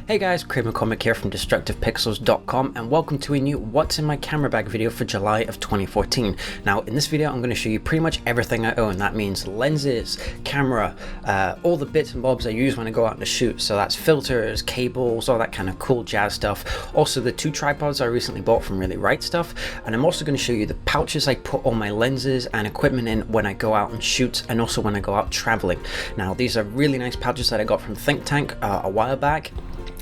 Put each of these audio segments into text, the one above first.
Hey guys, Craig McCormick here from DestructivePixels.com and welcome to a new What's in My Camera Bag video for July of 2014. Now in this video I'm going to show you pretty much everything I own. That means lenses, camera, all the bits and bobs I use when I go out to shoot. So that's filters, cables, all that kind of cool jazz stuff. Also the two tripods I recently bought from Really Right Stuff. And I'm also going to show you the pouches I put all my lenses and equipment in when I go out and shoot and also when I go out traveling. Now these are really nice pouches that I got from Think Tank a while back.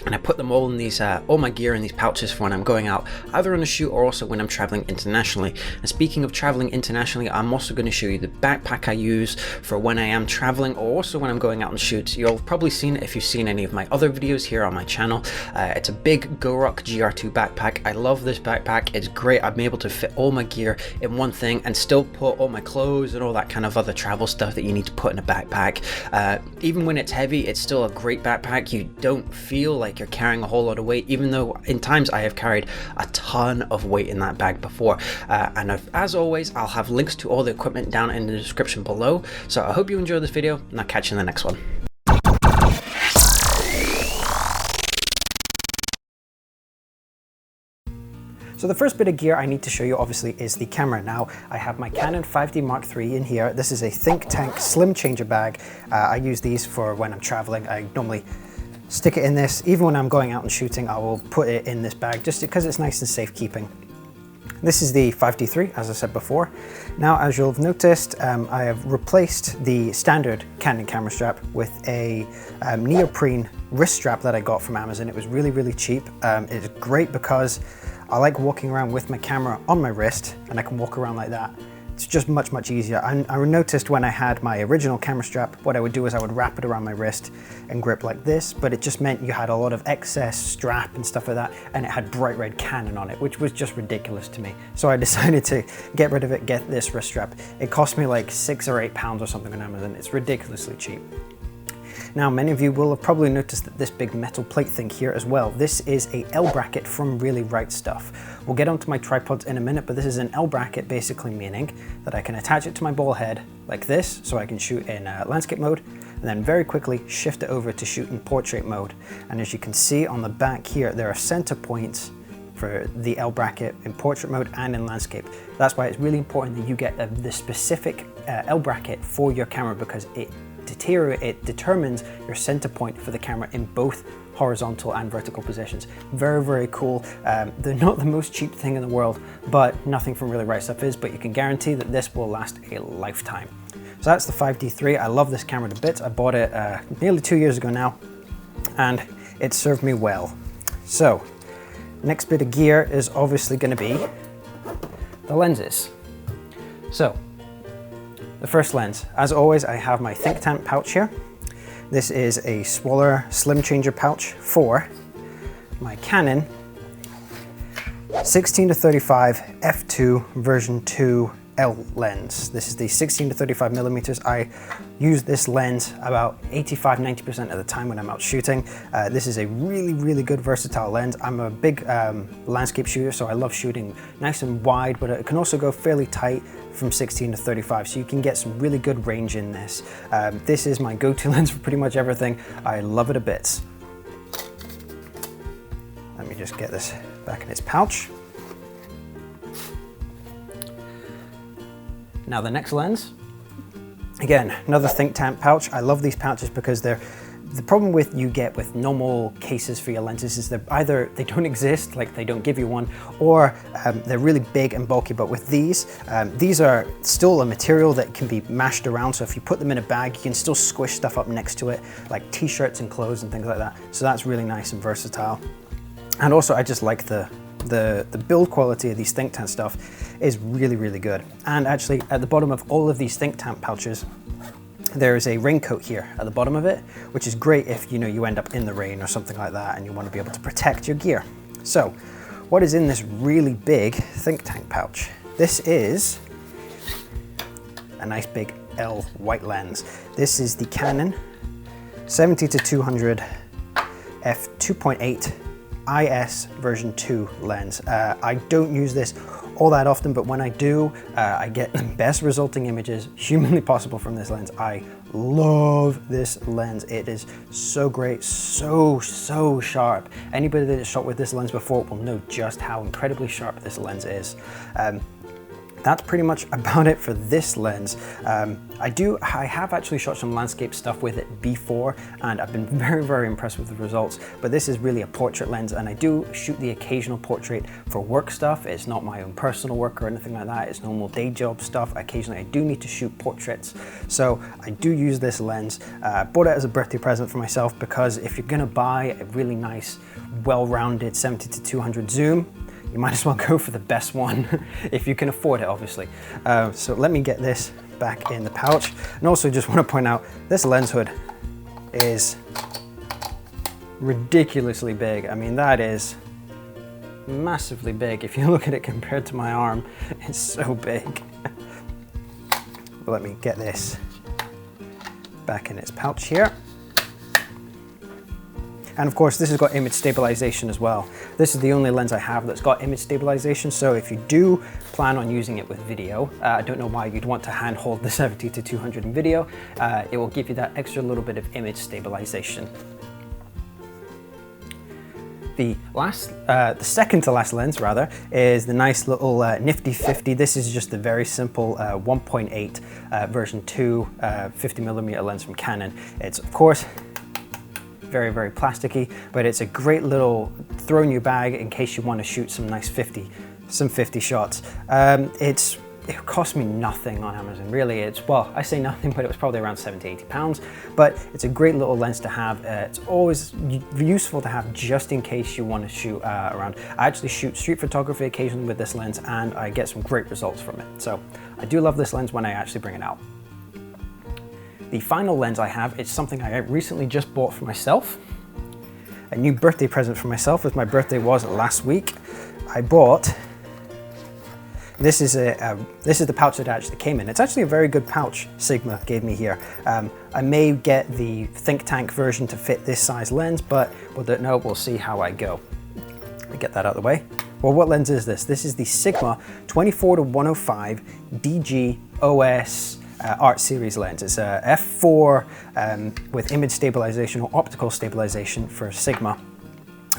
And I put them all in these, all my gear in these pouches for when I'm going out, either on a shoot or also when I'm traveling internationally. And speaking of traveling internationally, I'm also going to show you the backpack I use for when I am traveling or also when I'm going out on shoots. You'll probably seen it if you've seen any of my other videos here on my channel. It's a big GoRuck GR2 backpack. I love this backpack. It's great. I've been able to fit all my gear in one thing and still put all my clothes and all that kind of other travel stuff that you need to put in a backpack. Even when it's heavy, it's still a great backpack. You don't feel like you're carrying a whole lot of weight, even though in times I have carried a ton of weight in that bag before. As always, I'll have links to all the equipment down in the description below. So I hope you enjoy this video and I'll catch you in the next one. So the first bit of gear I need to show you obviously is the camera. Now I have my Canon 5D Mark III in here. This is a Think Tank slim changer bag. I use these for when I'm traveling. I normally stick it in this. Even when I'm going out and shooting, I will put it in this bag just because it's nice and safe keeping. This is the 5D3, as I said before. Now, as you'll have noticed, I have replaced the standard Canon camera strap with a Neoprene wrist strap that I got from Amazon. It was really, really cheap. It's great because I like walking around with my camera on my wrist and I can walk around like that. It's just much, much easier. I noticed when I had my original camera strap, what I would do is I would wrap it around my wrist and grip like this, but it just meant you had a lot of excess strap and stuff like that, and it had bright red Canon on it, which was just ridiculous to me. So I decided to get rid of it, get this wrist strap. It cost me like £6 or £8 or something on Amazon. It's ridiculously cheap. Now, many of you will have probably noticed that this big metal plate thing here as well. This is a L bracket from Really Right Stuff. We'll get onto my tripods in a minute, but this is an L bracket, basically meaning that I can attach it to my ball head like this, so I can shoot in landscape mode, and then very quickly shift it over to shoot in portrait mode. And as you can see on the back here, there are center points for the L bracket in portrait mode and in landscape. That's why it's really important that you get the specific L bracket for your camera, because it determines your center point for the camera in both horizontal and vertical positions. Very, very cool. They're not the most cheap thing in the world, but nothing from Really Right Stuff is, but you can guarantee that this will last a lifetime. So that's the 5D3. I love this camera to bits. I bought it nearly 2 years ago now, and it served me well. So next bit of gear is obviously going to be the lenses. So the first lens, as always, I have my Think Tank pouch here. This is a smaller slim changer pouch for my Canon 16-35 f2 version 2 L lens. This is the 16-35 millimeters. I use this lens about 85-90% of the time when I'm out shooting. This is a really, really good versatile lens. I'm a big landscape shooter, so I love shooting nice and wide, but it can also go fairly tight from 16-35, so you can get some really good range in this. This is my go-to lens for pretty much everything. I love it a bit. Let me just get this back in its pouch. Now the next lens, again, another Think Tank pouch. I love these pouches because the problem you get with normal cases for your lenses is they're either they don't exist, like they don't give you one, or they're really big and bulky. But with these are still a material that can be mashed around. So if you put them in a bag, you can still squish stuff up next to it, like t-shirts and clothes and things like that. So that's really nice and versatile. And also I just like the build quality of these Think Tank stuff is really, really good. And actually at the bottom of all of these Think Tank pouches, there is a raincoat here at the bottom of it, which is great if you end up in the rain or something like that and you want to be able to protect your gear. So what is in this really big Think Tank pouch? This is a nice big L white lens. This is the Canon 70-200 f2.8 IS version 2 lens. I don't use this all that often, but when I do, I get the best resulting images humanly possible from this lens. I love this lens. It is so great, so sharp. Anybody that has shot with this lens before will know just how incredibly sharp this lens is. That's pretty much about it for this lens. I have actually shot some landscape stuff with it before, and I've been very impressed with the results, but this is really a portrait lens, and I do shoot the occasional portrait for work stuff. It's not my own personal work or anything like that. It's normal day job stuff. Occasionally I do need to shoot portraits, so I do use this lens. I bought it as a birthday present for myself because if you're gonna buy a really nice, well-rounded 70-200 zoom, you might as well go for the best one if you can afford it, obviously. So let me get this back in the pouch. And also just want to point out, this lens hood is ridiculously big. I mean, that is massively big. If you look at it compared to my arm, it's so big. But let me get this back in its pouch here. And of course, this has got image stabilization as well. This is the only lens I have that's got image stabilization. So if you do plan on using it with video, I don't know why you'd want to handhold the 70-200 in video. It will give you that extra little bit of image stabilization. The second to last lens rather is the nice little nifty 50. This is just a very simple 1.8 version 2 50mm lens from Canon. It's of course very plasticky, but it's a great little throw in your bag in case you want to shoot some nice 50 shots. It cost me nothing on Amazon, really. Well, I say nothing, but it was probably around 70-80 pounds, but it's a great little lens to have. It's always useful to have just in case you want to shoot around. I actually shoot street photography occasionally with this lens, and I get some great results from it. So I do love this lens when I actually bring it out. The final lens I have is something I recently just bought for myself. A new birthday present for myself, as my birthday was last week. I bought, this is the pouch that it actually came in. It's actually a very good pouch Sigma gave me here. I may get the think tank version to fit this size lens, but we'll see how I go. Let me get that out of the way. Well, what lens is this? This is the Sigma 24-105 DG OS Art Series lens. It's a f4 with image stabilization or optical stabilization for Sigma.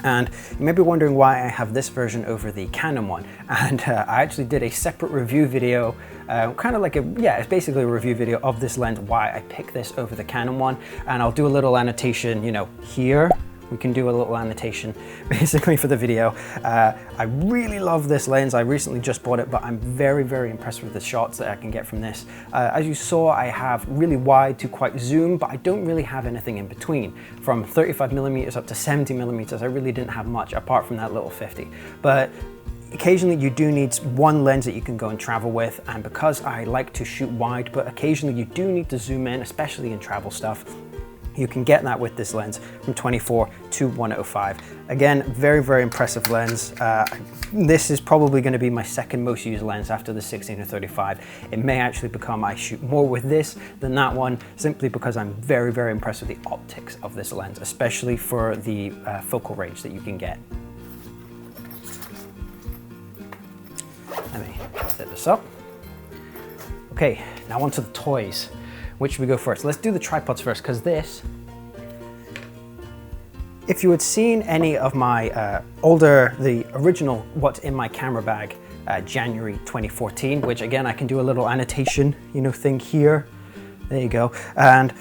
And you may be wondering why I have this version over the Canon one. And I actually did a separate review video, kind of like it's basically a review video of this lens, why I picked this over the Canon one. And I'll do a little annotation, you know, here. We can do a little annotation basically for the video. I really love this lens. I recently just bought it, but I'm very impressed with the shots that I can get from this. As you saw, I have really wide to quite zoom, but I don't really have anything in between. From 35mm up to 70mm, I really didn't have much apart from that little 50. But occasionally you do need one lens that you can go and travel with, and because I like to shoot wide, but occasionally you do need to zoom in, especially in travel stuff, you can get that with this lens from 24-105. Again, very impressive lens. This is probably going to be my second most used lens after the 16-35. It may actually become I shoot more with this than that one, simply because I'm very impressed with the optics of this lens, especially for the focal range that you can get. Let me set this up. Okay, now onto the toys. Which should we go first? Let's do the tripods first, because this, if you had seen any of my the original What's in My Camera Bag, January 2014, which again, I can do a little annotation, thing here. There you go. And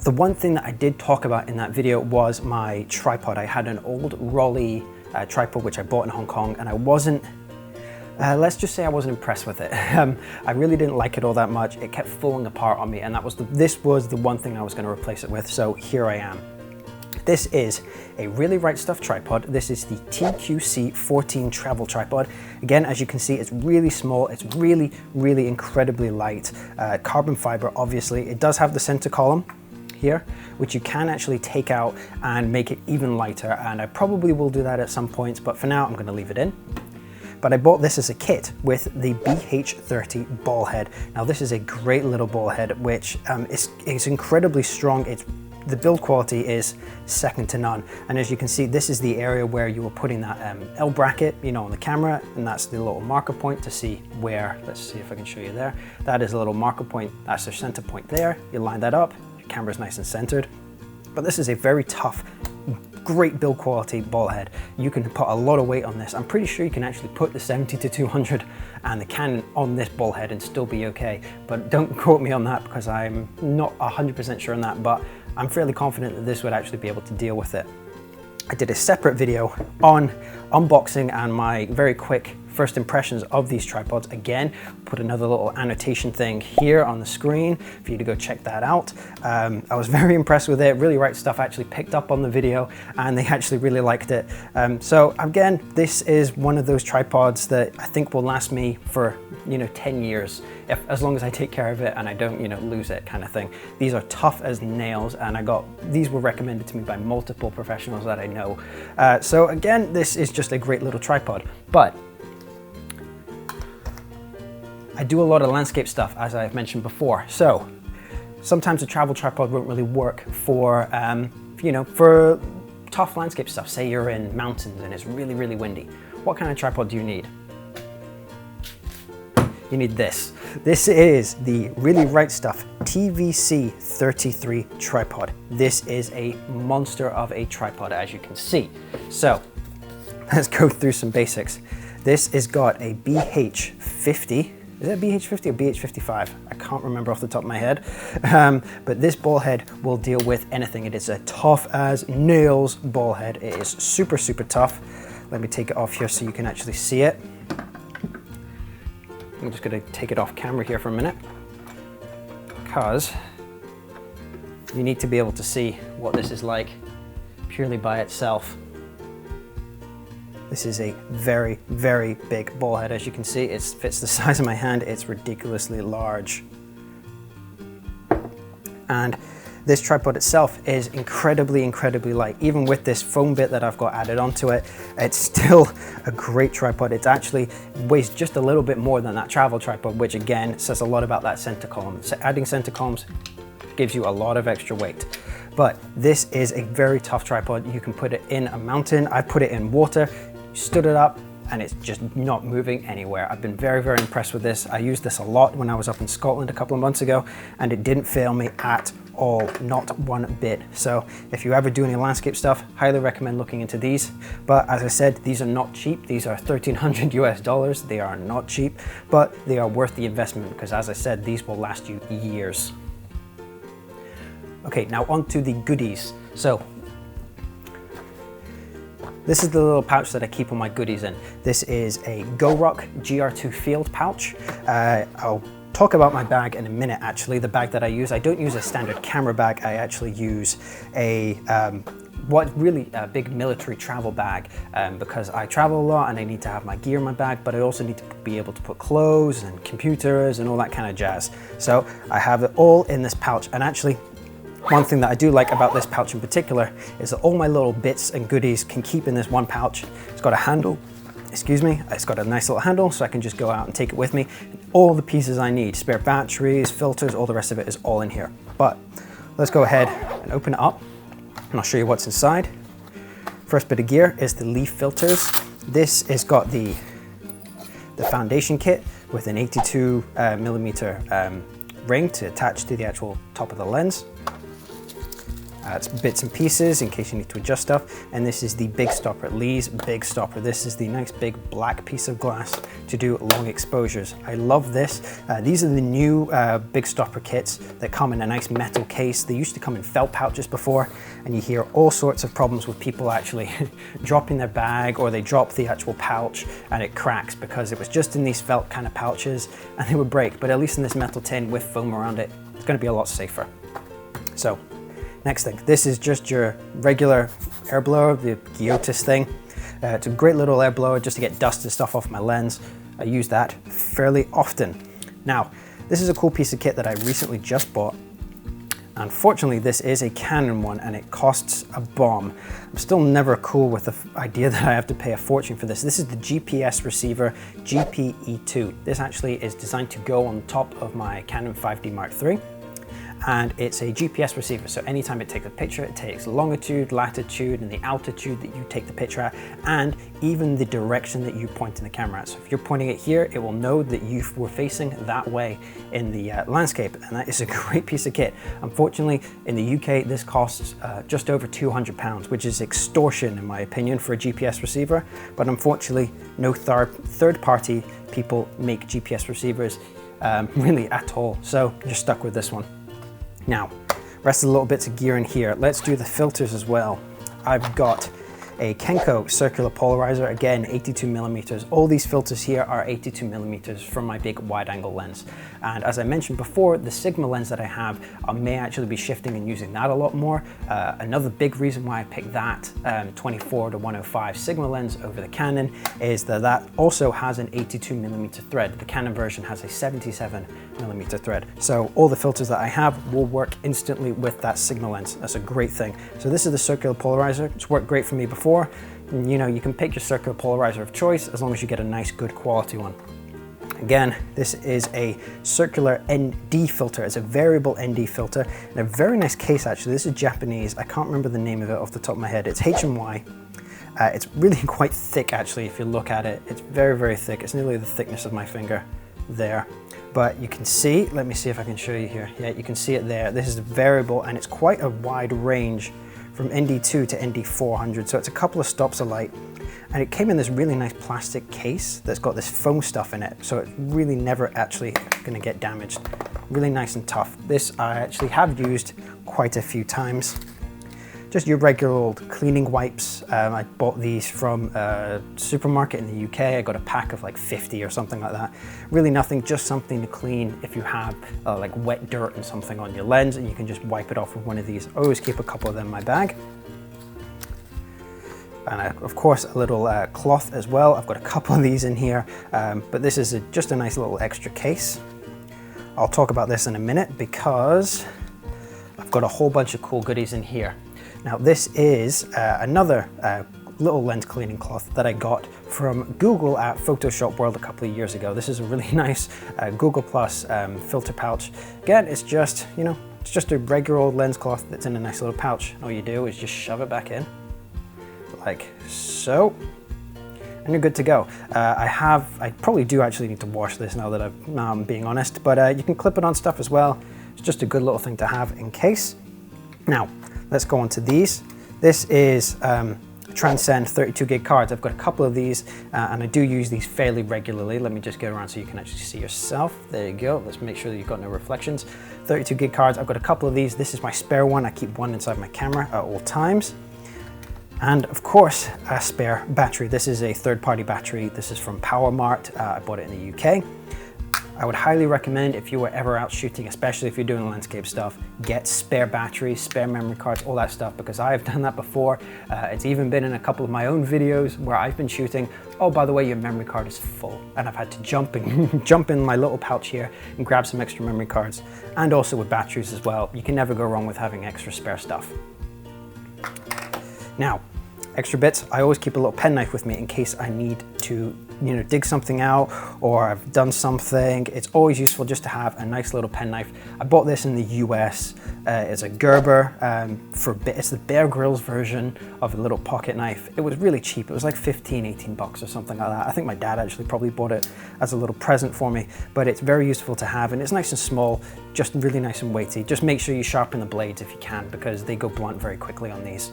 the one thing that I did talk about in that video was my tripod. I had an old Rolly tripod, which I bought in Hong Kong, and I wasn't, let's just say I wasn't impressed with it. I really didn't like it all that much. It kept falling apart on me, and this was the one thing I was going to replace it with, so here I am. This is a really right stuff tripod. This is the TQC14 travel tripod. Again, as you can see, it's really small. It's really incredibly light. Carbon fiber, obviously. It does have the center column here, which you can actually take out and make it even lighter, and I probably will do that at some points, but for now I'm going to leave it in. But I bought this as a kit with the BH30 ball head. Now this is a great little ball head, which is incredibly strong. It's the build quality is second to none. And as you can see, this is the area where you were putting that L bracket, you know, on the camera, and that's the little marker point to see where, let's see if I can show you there. That is a little marker point, that's the center point there. You line that up, your camera's nice and centered. But this is a very tough, great build quality ball head. You can put a lot of weight on this. I'm pretty sure you can actually put the 70-200 and the Canon on this ball head and still be okay. But don't quote me on that because I'm not 100% sure on that, but I'm fairly confident that this would actually be able to deal with it. I did a separate video on unboxing and my very quick first impressions of these tripods. Again, put another little annotation thing here on the screen for you to go check that out. I was very impressed with it. Really Right Stuff actually picked up on the video and they actually really liked it. So again, this is one of those tripods that I think will last me for, you know, 10 years, as long as I take care of it and I don't, you know, lose it kind of thing. These are tough as nails and these were recommended to me by multiple professionals that I know. So again, this is just a great little tripod, but I do a lot of landscape stuff, as I've mentioned before. So sometimes a travel tripod won't really work for, you know, for tough landscape stuff. Say you're in mountains and it's really, really windy. What kind of tripod do you need? You need this. This is the Really Right Stuff TVC 33 tripod. This is a monster of a tripod, as you can see. So let's go through some basics. This has got a BH50. Is it BH50 or BH55? I can't remember off the top of my head. But this ball head will deal with anything. It is a tough as nails ball head. It is super, super tough. Let me take it off here so you can actually see it. I'm just gonna take it off camera here for a minute because you need to be able to see what this is like purely by itself. This is a very, very big ball head. As you can see, it fits the size of my hand. It's ridiculously large. And this tripod itself is incredibly, incredibly light. Even with this foam bit that I've got added onto it, it's still a great tripod. It actually weighs just a little bit more than that travel tripod, which again says a lot about that center column. So adding center columns gives you a lot of extra weight. But this is a very tough tripod. You can put it in a mountain. I put it in water, stood it up, and it's just not moving anywhere. I've been very, very impressed with this. I used this a lot when I was up in Scotland a couple of months ago, and it didn't fail me at all, not one bit. So if you ever do any landscape stuff, highly recommend looking into these. But as I said, these are not cheap. These are 1,300 US dollars. They are not cheap, but they are worth the investment because, as I said, these will last you years. Okay, now on to the goodies. So this is the little pouch that I keep all my goodies in. This is a GoRuck GR2 field pouch. I'll talk about my bag in a minute actually, the bag that I use. I don't use a standard camera bag, I actually use a big military travel bag because I travel a lot and I need to have my gear in my bag, but I also need to be able to put clothes and computers and all that kind of jazz. So I have it all in this pouch, and actually one thing that I do like about this pouch in particular is that all my little bits and goodies can keep in this one pouch. It's got a handle, excuse me, it's got a nice little handle so I can just go out and take it with me. All the pieces I need, spare batteries, filters, all the rest of it is all in here. But let's go ahead and open it up and I'll show you what's inside. First bit of gear is the leaf filters. This has got the foundation kit with an 82 millimeter ring to attach to the actual top of the lens. It's bits and pieces in case you need to adjust stuff. And this is the big stopper, Lee's big stopper. This is the nice big black piece of glass to do long exposures. I love this. These are the new big stopper kits that come in a nice metal case. They used to come in felt pouches before, and you hear all sorts of problems with people actually dropping their bag, or they drop the actual pouch and it cracks because it was just in these felt kind of pouches and they would break. But at least in this metal tin with foam around it, it's going to be a lot safer. So next thing, this is just your regular air blower, the Giottos thing. It's a great little air blower just to get dust and stuff off my lens. I use that fairly often. Now, this is a cool piece of kit that I recently just bought. Unfortunately, this is a Canon one and it costs a bomb. I'm still never cool with the idea that I have to pay a fortune for this. This is the GPS receiver GP-E2. This actually is designed to go on top of my Canon 5D Mark III. and it's a GPS receiver. So anytime it takes a picture, it takes longitude, latitude, and the altitude that you take the picture at, and even the direction that you point in the camera at. So if you're pointing it here, it will know that you were facing that way in the landscape, and that is a great piece of kit. Unfortunately, in the UK, this costs just over £200, which is extortion in my opinion for a GPS receiver, but unfortunately, no third-party people make GPS receivers really at all, so you're stuck with this one. Now, rest of the little bits of gear in here. Let's do the filters as well. I've got a Kenko circular polarizer, again 82mm. All these filters here are 82mm from my big wide angle lens. And as I mentioned before, the Sigma lens that I have, I may actually be shifting and using that a lot more. Another big reason why I picked that 24-105 Sigma lens over the Canon is that that also has an 82mm thread. The Canon version has a 77mm thread. So all the filters that I have will work instantly with that Sigma lens. That's a great thing. So this is the circular polarizer. It's worked great for me before. You know, you can pick your circular polarizer of choice as long as you get a nice, good quality one. Again, this is a circular ND filter. It's a variable ND filter and a very nice case actually. This is Japanese. I can't remember the name of it off the top of my head. It's HMY. It's really quite thick actually if you look at it. It's very, very thick. It's nearly the thickness of my finger there. But you can see, let me see if I can show you here. Yeah, you can see it there. This is variable and it's quite a wide range from ND2 to ND400, so it's a couple of stops of light. And it came in this really nice plastic case that's got this foam stuff in it, so it's really never actually gonna get damaged. Really nice and tough. This I actually have used quite a few times. Just your regular old cleaning wipes. I bought these from a supermarket in the UK. I got a pack of like 50 or something like that. Really nothing, just something to clean if you have like wet dirt and something on your lens, and you can just wipe it off with one of these. I always keep a couple of them in my bag. And of course a little cloth as well. I've got a couple of these in here, but this is just a nice little extra case. I'll talk about this in a minute because I've got a whole bunch of cool goodies in here. Now this is another little lens cleaning cloth that I got from Google at Photoshop World a couple of years ago. This is a really nice Google Plus filter pouch. Again, it's just, you know, it's just a regular old lens cloth that's in a nice little pouch. All you do is just shove it back in, like so, and you're good to go. I probably do actually need to wash this now that I'm being honest, but you can clip it on stuff as well. It's just a good little thing to have in case. Now, let's go on to these. This is Transcend 32 gig cards. I've got a couple of these and I do use these fairly regularly. Let me just get around so you can actually see yourself. There you go. Let's make sure that you've got no reflections. 32 gig cards. I've got a couple of these. This is my spare one. I keep one inside my camera at all times. And of course, a spare battery. This is a third-party battery. This is from PowerMart. I bought it in the UK. I would highly recommend, if you were ever out shooting, especially if you're doing landscape stuff, get spare batteries, spare memory cards, all that stuff, because I've done that before. It's even been in a couple of my own videos where I've been shooting. Oh, by the way, your memory card is full, and I've had to jump in my little pouch here and grab some extra memory cards, and also with batteries as well. You can never go wrong with having extra spare stuff. Now, extra bits, I always keep a little penknife with me in case I need to, you know, dig something out or I've done something. It's always useful just to have a nice little penknife. I bought this in the US. It's a Gerber. It's the Bear Grylls version of a little pocket knife. It was really cheap. It was like 15, 18 bucks or something like that. I think my dad actually probably bought it as a little present for me, but it's very useful to have, and it's nice and small, just really nice and weighty. Just make sure you sharpen the blades if you can, because they go blunt very quickly on these.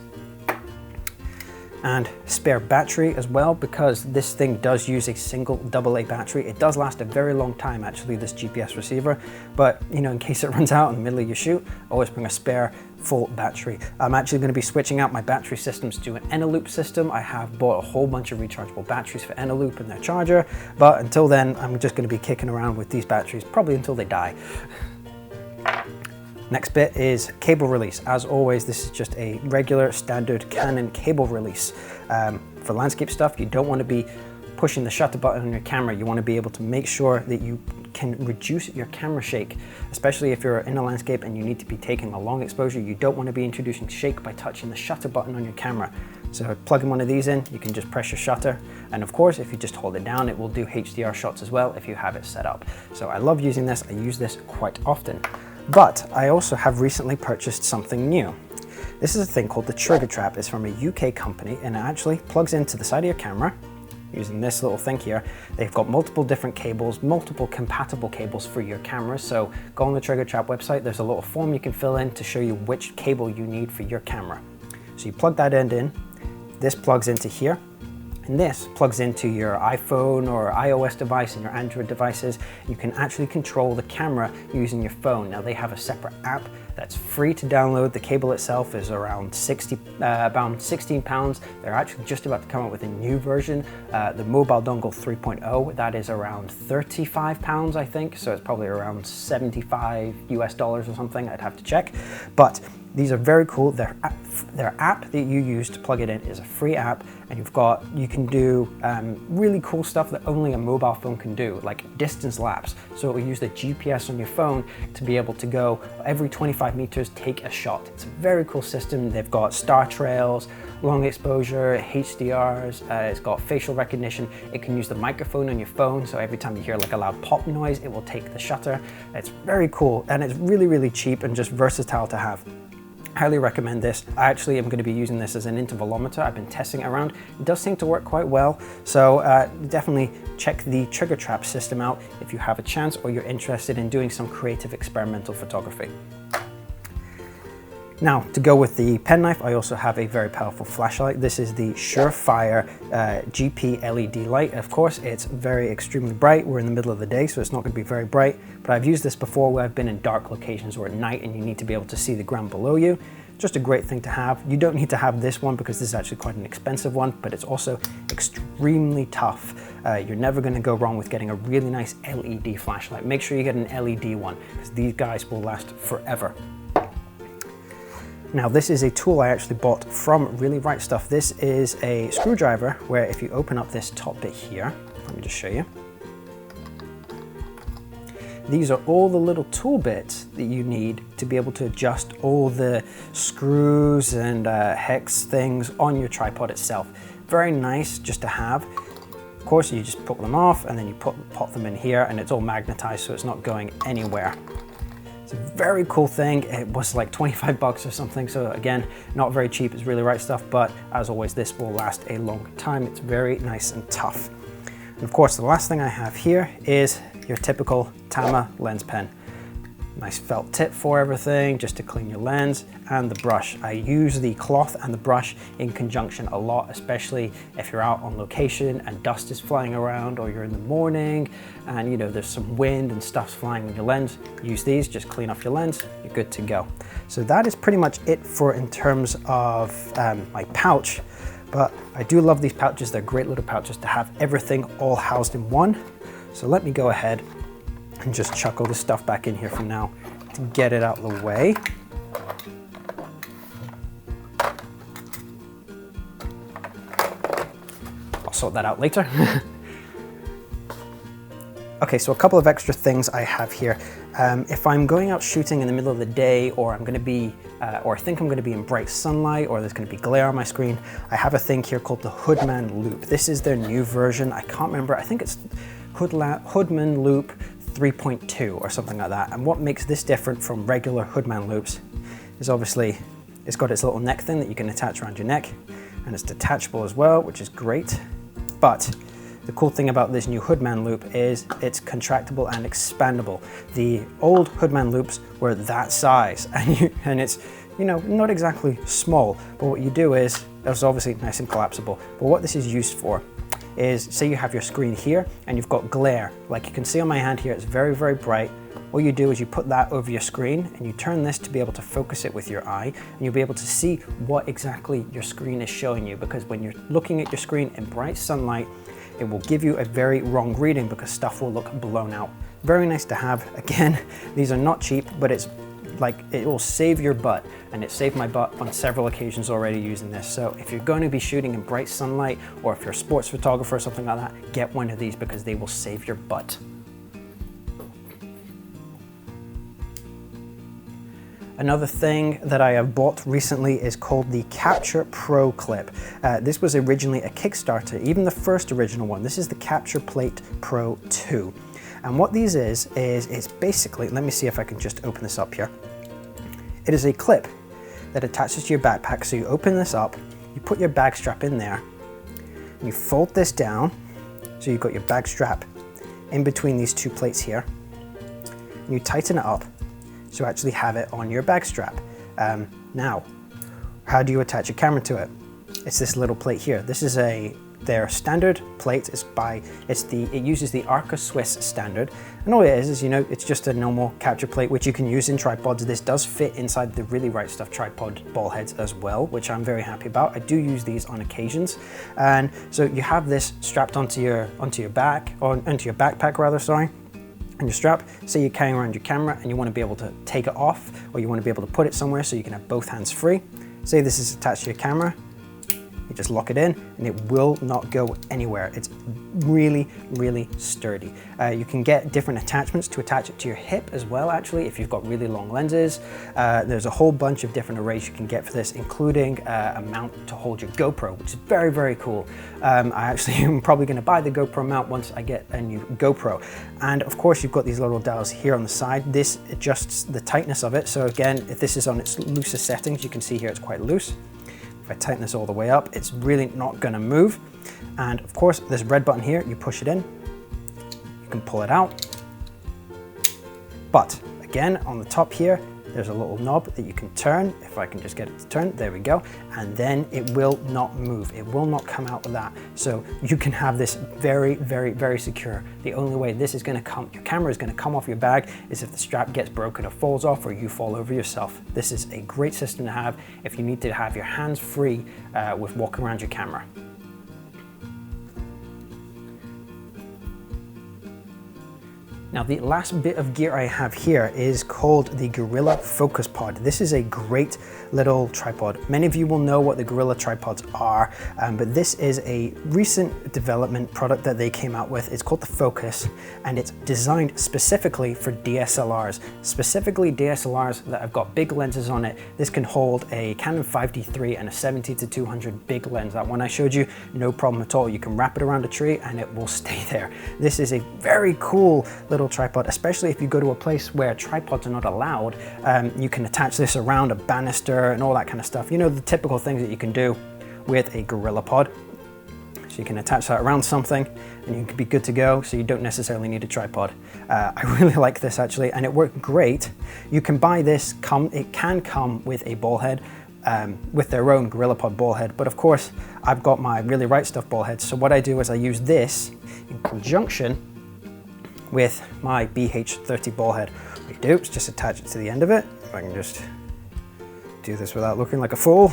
And spare battery as well, because this thing does use a single AA battery. It does last a very long time actually, this GPS receiver, but you know, in case it runs out in the middle of your shoot, always bring a spare full battery. I'm actually going to be switching out my battery systems to an Loupe system. I have bought a whole bunch of rechargeable batteries for Loupe and their charger, but until then I'm just going to be kicking around with these batteries probably until they die. Next bit is cable release. As always, this is just a regular standard Canon cable release. For landscape stuff, you don't want to be pushing the shutter button on your camera. You want to be able to make sure that you can reduce your camera shake, especially if you're in a landscape and you need to be taking a long exposure. You don't want to be introducing shake by touching the shutter button on your camera. So plugging one of these in, you can just press your shutter. And of course, if you just hold it down, it will do HDR shots as well if you have it set up. So I love using this. I use this quite often. But I also have recently purchased something new. This is a thing called the Trigger Trap. It's from a UK company, and it actually plugs into the side of your camera using this little thing here. They've got multiple different cables, multiple compatible cables for your camera. So go on the Trigger Trap website, there's a little form you can fill in to show you which cable you need for your camera. So you plug that end in, this plugs into here, and this plugs into your iPhone or iOS device and your Android devices. You can actually control the camera using your phone. Now they have a separate app that's free to download. The cable itself is around about 16 pounds. They're actually just about to come out with a new version, the Mobile Dongle 3.0. That is around 35 pounds, I think. So it's probably around 75 US dollars or something. I'd have to check. But these are very cool. Their app that you use to plug it in is a free app, and you can do really cool stuff that only a mobile phone can do, like distance lapse. So it will use the GPS on your phone to be able to go every 25 meters, take a shot. It's a very cool system. They've got star trails, long exposure, HDRs, it's got facial recognition. It can use the microphone on your phone, so every time you hear like a loud pop noise, it will take the shutter. It's very cool, and it's really, really cheap and just versatile to have. Highly recommend this. I actually am going to be using this as an intervalometer. I've been testing it around. It does seem to work quite well. So definitely check the Trigger Trap system out if you have a chance or you're interested in doing some creative experimental photography. Now, to go with the penknife, I also have a very powerful flashlight. This is the Surefire GP LED light. Of course, it's very extremely bright. We're in the middle of the day, so it's not going to be very bright. But I've used this before where I've been in dark locations or at night and you need to be able to see the ground below you. Just a great thing to have. You don't need to have this one because this is actually quite an expensive one, but it's also extremely tough. You're never going to go wrong with getting a really nice LED flashlight. Make sure you get an LED one because these guys will last forever. Now this is a tool I actually bought from Really Right Stuff. This is a screwdriver where if you open up this top bit here, let me just show you. These are all the little tool bits that you need to be able to adjust all the screws and hex things on your tripod itself. Very nice just to have. Of course, you just put them off and then you pop them in here and it's all magnetized so it's not going anywhere. It's a very cool thing. It was like 25 bucks or something. So again, not very cheap. It's Really Right Stuff, but as always, this will last a long time. It's very nice and tough. And of course, the last thing I have here is your typical Hama lens pen. Nice felt tip for everything, just to clean your lens, and the brush. I use the cloth and the brush in conjunction a lot, especially if you're out on location and dust is flying around, or you're in the morning and you know there's some wind and stuff's flying on your lens. Use these, just clean off your lens, you're good to go. So that is pretty much it in terms of my pouch. But I do love these pouches. They're great little pouches to have everything all housed in one. So let me go ahead and just chuck all this stuff back in here for now to get it out of the way. I'll sort that out later. Okay, so a couple of extra things I have here. If I'm going out shooting in the middle of the day, or I'm going to be, or I think I'm going to be in bright sunlight, or there's going to be glare on my screen, I have a thing here called the Hoodman Loupe. This is their new version. I can't remember. I think it's Hoodman Loupe 3.2 or something like that. And what makes this different from regular Hoodman loupes is obviously it's got its little neck thing that you can attach around your neck, and it's detachable as well, which is great. But the cool thing about this new Hoodman loupe is it's contractible and expandable. The old Hoodman loupes were that size, and it's, you know, not exactly small, but what you do is, it's obviously nice and collapsible, but what this is used for is, say you have your screen here and you've got glare, like you can see on my hand here, it's very, very bright. All you do is you put that over your screen and you turn this to be able to focus it with your eye, and you'll be able to see what exactly your screen is showing you, because when you're looking at your screen in bright sunlight, it will give you a very wrong reading because stuff will look blown out. Very nice to have. Again, these are not cheap, but it's like, it will save your butt, and it saved my butt on several occasions already using this. So if you're going to be shooting in bright sunlight, or if you're a sports photographer or something like that, get one of these because they will save your butt. Another thing that I have bought recently is called the Capture Pro clip. This was originally a Kickstarter, even the first original one. This is the Capture Plate Pro 2. And what these is it's basically, let me see if I can just open this up here. It is a clip that attaches to your backpack. So you open this up, you put your bag strap in there, and you fold this down. So you've got your bag strap in between these two plates here. And you tighten it up so you actually have it on your bag strap. Now, how do you attach your camera to it? It's this little plate here. This is their standard plate. It uses the Arca Swiss standard. And all it is, you know, it's just a normal capture plate, which you can use in tripods. This does fit inside the Really Right Stuff tripod ball heads as well, which I'm very happy about. I do use these on occasions. And so you have this strapped onto your backpack rather, sorry. And your strap, say you're carrying around your camera and you want to be able to take it off, or you want to be able to put it somewhere so you can have both hands free. Say this is attached to your camera, you just lock it in and it will not go anywhere. It's really, really sturdy. You can get different attachments to attach it to your hip as well, actually, if you've got really long lenses. There's a whole bunch of different arrays you can get for this, including a mount to hold your GoPro, which is very, very cool. I actually am probably going to buy the GoPro mount once I get a new GoPro. And of course, you've got these little dials here on the side. This adjusts the tightness of it. So again, if this is on its loosest settings, you can see here it's quite loose. If I tighten this all the way up, it's really not gonna move. And of course, this red button here, you push it in, you can pull it out. But again, on the top here, there's a little knob that you can turn. If I can just get it to turn, there we go. And then it will not move. It will not come out of that. So you can have this very, very, very secure. The only way this is gonna come, your camera is gonna come off your bag, is if the strap gets broken or falls off, or you fall over yourself. This is a great system to have if you need to have your hands free with walking around your camera. Now the last bit of gear I have here is called the Gorilla Focus Pod. This is a great little tripod. Many of you will know what the Gorilla tripods are, but this is a recent development product that they came out with. It's called the Focus, and it's designed specifically for DSLRs, specifically DSLRs that have got big lenses on it. This can hold a Canon 5D3 and a 70-200 big lens. That one I showed you, no problem at all. You can wrap it around a tree and it will stay there. This is a very cool little tripod, especially if you go to a place where tripods are not allowed. You can attach this around a banister and all that kind of stuff. You know, the typical things that you can do with a GorillaPod. So you can attach that around something and you can be good to go, so you don't necessarily need a tripod. I really like this actually, and it worked great. You can buy this, it can come with a ball head, with their own GorillaPod ball head, but of course I've got my Really Right Stuff ball head, so what I do is I use this in conjunction with my BH30 ball head. What you do is just attach it to the end of it. If I can just do this without looking like a fool.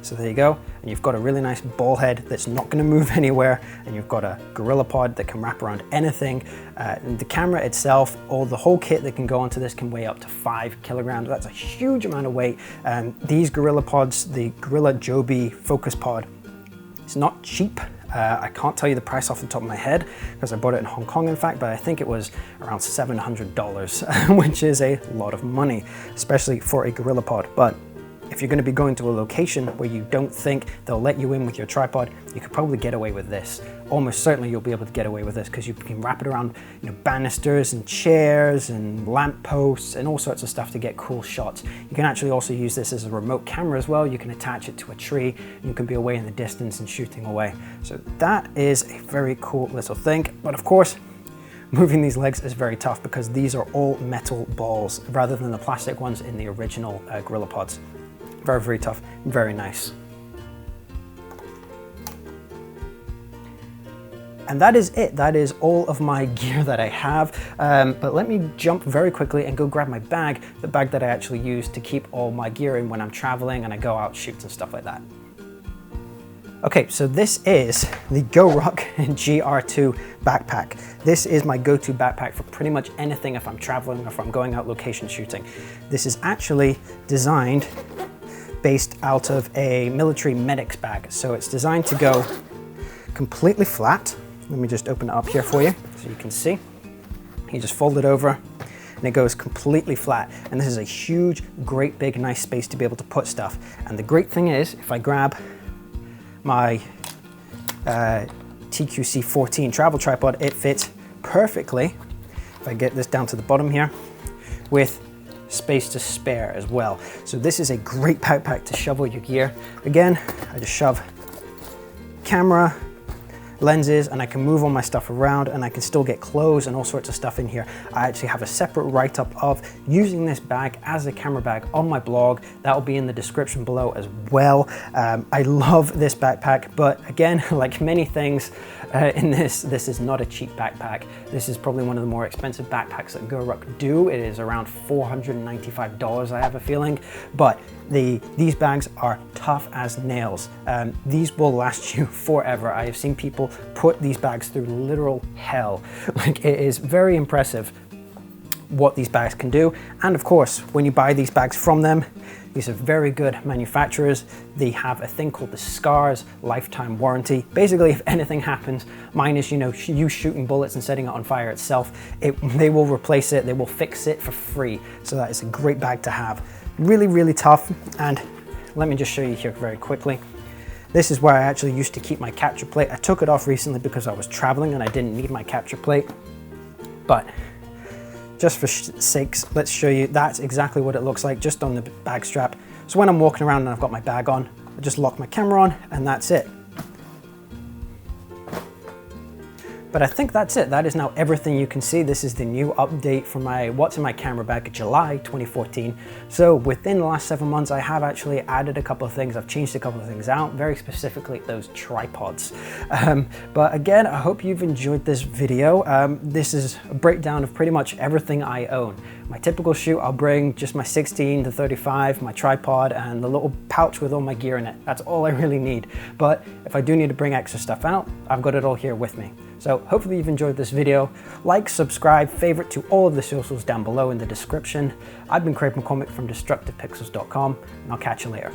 So there you go, and you've got a really nice ball head that's not going to move anywhere, and you've got a GorillaPod that can wrap around anything. And the camera itself, or the whole kit that can go onto this, can weigh up to 5 kilograms. That's a huge amount of weight. These GorillaPods, the Gorilla Joby Focus Pod, it's not cheap. I can't tell you the price off the top of my head because I bought it in Hong Kong, in fact, but I think it was around $700, which is a lot of money, especially for a GorillaPod. But if you're going to be going to a location where you don't think they'll let you in with your tripod, you could probably get away with this. Almost certainly you'll be able to get away with this because you can wrap it around, you know, banisters and chairs and lamp posts and all sorts of stuff to get cool shots. You can actually also use this as a remote camera as well. You can attach it to a tree and you can be away in the distance and shooting away. So that is a very cool little thing. But of course, moving these legs is very tough because these are all metal balls rather than the plastic ones in the original GorillaPods. Very, very tough, very nice. And that is it. That is all of my gear that I have. But let me jump very quickly and go grab my bag, the bag that I actually use to keep all my gear in when I'm traveling and I go out shoots and stuff like that. Okay, so this is the GoRuck GR2 backpack. This is my go-to backpack for pretty much anything if I'm traveling or if I'm going out location shooting. This is actually designed based out of a military medic's bag. So it's designed to go completely flat. Let me just open it up here for you so you can see. You just fold it over and it goes completely flat. And this is a huge, great big, nice space to be able to put stuff. And the great thing is, if I grab my TQC14 travel tripod, it fits perfectly, if I get this down to the bottom here, with space to spare as well. So this is a great backpack to shovel your gear. Again, I just shove camera, lenses, and I can move all my stuff around, and I can still get clothes and all sorts of stuff in here. I actually have a separate write-up of using this bag as a camera bag on my blog. That will be in the description below as well. I love this backpack, but again, like many things in this is not a cheap backpack. This is probably one of the more expensive backpacks that GoRuck do. It is around $495, I have a feeling, but these bags are tough as nails. These will last you forever. I have seen people put these bags through literal hell. Like, it is very impressive what these bags can do. And of course, when you buy these bags from them, these are very good manufacturers. They have a thing called the SCARS lifetime warranty. Basically, if anything happens, minus, you know, you shooting bullets and setting it on fire itself, they will replace it, they will fix it for free. So that is a great bag to have. Really, really tough. And let me just show you here very quickly. This is where I actually used to keep my capture plate. I took it off recently because I was traveling and I didn't need my capture plate. But just for sakes, let's show you. That's exactly what it looks like just on the bag strap. So when I'm walking around and I've got my bag on, I just lock my camera on and that's it. But I think that's it. That is now everything you can see. This is the new update for my What's in My Camera Bag July 2014. So within the last 7 months, I have actually added a couple of things. I've changed a couple of things out, very specifically those tripods. But again, I hope you've enjoyed this video. This is a breakdown of pretty much everything I own. My typical shoot, I'll bring just my 16 to 35, my tripod, and the little pouch with all my gear in it. That's all I really need. But if I do need to bring extra stuff out, I've got it all here with me. So hopefully you've enjoyed this video. Like, subscribe, favorite to all of the socials down below in the description. I've been Craig McCormick from DestructivePixels.com, and I'll catch you later.